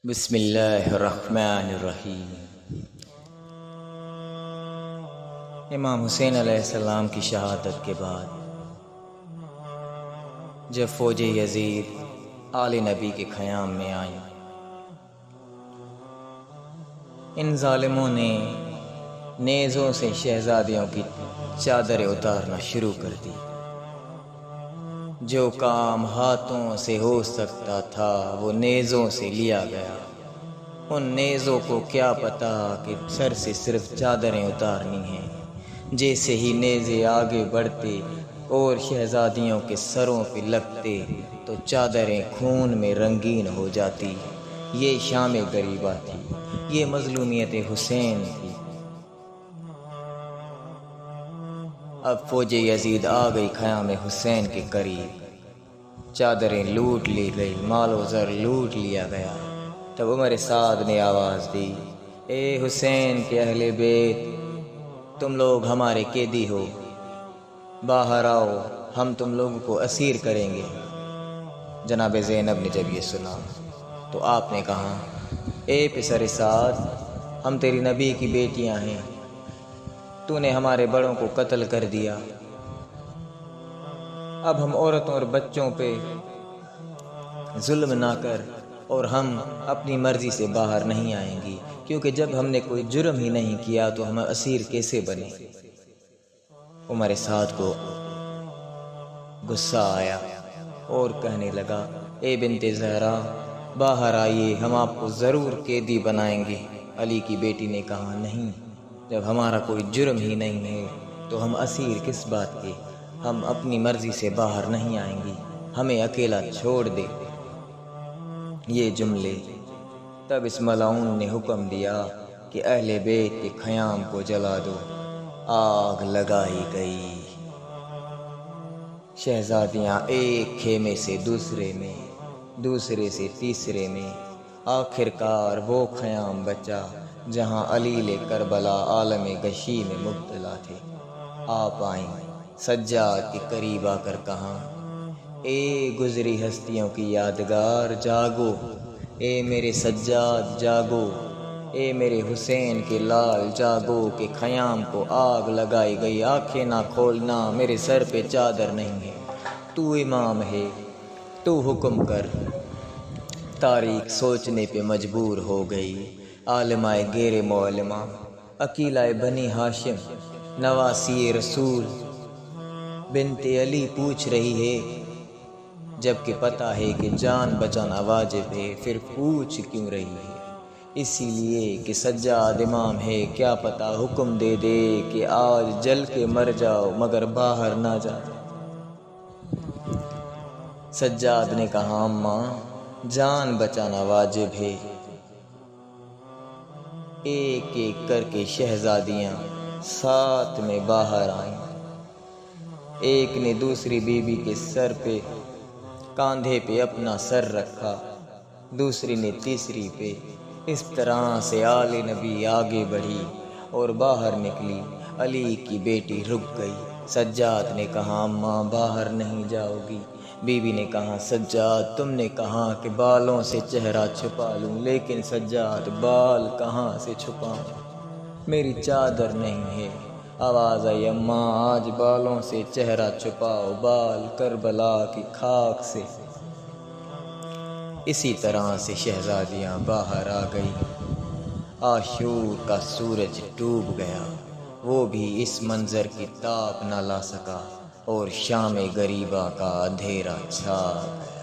بسم اللہ الرحمن الرحیم۔ امام حسین علیہ السلام کی شہادت کے بعد جب فوج یزید آل نبی کے خیام میں آئی، ان ظالموں نے نیزوں سے شہزادیوں کی چادریں اتارنا شروع کر دی۔ جو کام ہاتھوں سے ہو سکتا تھا وہ نیزوں سے لیا گیا۔ ان نیزوں کو کیا پتا کہ سر سے صرف چادریں اتارنی ہیں۔ جیسے ہی نیزے آگے بڑھتے اور شہزادیوں کے سروں پہ لگتے تو چادریں خون میں رنگین ہو جاتی۔ یہ شام غریبہ تھی، یہ مظلومیت حسین تھی۔ اب فوج یزید آ گئی خیام حسین کے قریب، چادریں لوٹ لی گئی، مال و زر لوٹ لیا گیا۔ تب عمر سعد نے آواز دی، اے حسین کے اہل بیت، تم لوگ ہمارے قیدی ہو، باہر آؤ، ہم تم لوگوں کو اسیر کریں گے۔ جناب زینب نے جب یہ سنا تو آپ نے کہا، اے پسر سعد، ہم تیری نبی کی بیٹیاں ہیں، تو نے ہمارے بڑوں کو قتل کر دیا، اب ہم عورتوں اور بچوں پہ ظلم نہ کر، اور ہم اپنی مرضی سے باہر نہیں آئیں گی، کیونکہ جب ہم نے کوئی جرم ہی نہیں کیا تو ہم اسیر کیسے بنے۔ عمر سعد کو غصہ آیا اور کہنے لگا، اے بنت زہرا، باہر آئیے، ہم آپ کو ضرور قیدی بنائیں گے۔ علی کی بیٹی نے کہا، نہیں، جب ہمارا کوئی جرم ہی نہیں ہے تو ہم اسیر کس بات کے، ہم اپنی مرضی سے باہر نہیں آئیں گی، ہمیں اکیلا چھوڑ دے۔ یہ جملے تب اس ملعون نے حکم دیا کہ اہل بیت کے خیام کو جلا دو۔ آگ لگائی گئی، شہزادیاں ایک خیمے سے دوسرے میں، دوسرے سے تیسرے میں، آخرکار وہ خیام بچا جہاں علیل کربلا عالم غشی میں مبتلا تھے۔ آپ آئیں، سجاد کے قریب آ کر کہا، اے گزری ہستیوں کی یادگار، جاگو، اے میرے سجاد جاگو، اے میرے حسین کے لال جاگو کہ خیام کو آگ لگائی گئی۔ آنکھیں نہ کھولنا، میرے سر پہ چادر نہیں ہے، تو امام ہے، تو حکم کر۔ تاریخ سوچنے پہ مجبور ہو گئی۔ عالمہ غیر معلمہ، عقیلہ بنی ہاشم، نواسی رسول بنت علی پوچھ رہی ہے، جبکہ پتہ ہے کہ جان بچانا واجب ہے، پھر پوچھ کیوں رہی ہے؟ اسی لیے کہ سجاد امام ہے، کیا پتہ حکم دے دے کہ آج جل کے مر جاؤ مگر باہر نہ جاؤ۔ سجاد نے کہا، اماں، جان بچانا واجب ہے۔ ایک ایک کر کے شہزادیاں ساتھ میں باہر آئیں۔ ایک نے دوسری بیوی کے سر پہ، کاندھے پہ اپنا سر رکھا، دوسری نے تیسری پہ۔ اس طرح سے آل نبی آگے بڑھی اور باہر نکلی۔ علی کی بیٹی رک گئی۔ سجاد نے کہا، اماں باہر نہیں جاؤ گی؟ بیوی نے کہا، سجاد تم نے کہا کہ بالوں سے چہرہ چھپا لوں، لیکن سجاد بال کہاں سے چھپاؤں، میری چادر نہیں ہے۔ آواز آئی، اماں آج بالوں سے چہرہ چھپاؤ، بال کربلا کی خاک سے۔ اسی طرح سے شہزادیاں باہر آ گئی۔ عاشور کا سورج ڈوب گیا، وہ بھی اس منظر کی تاب نہ لا سکا، اور شام غریبہ کا اندھیرا چھا گیا۔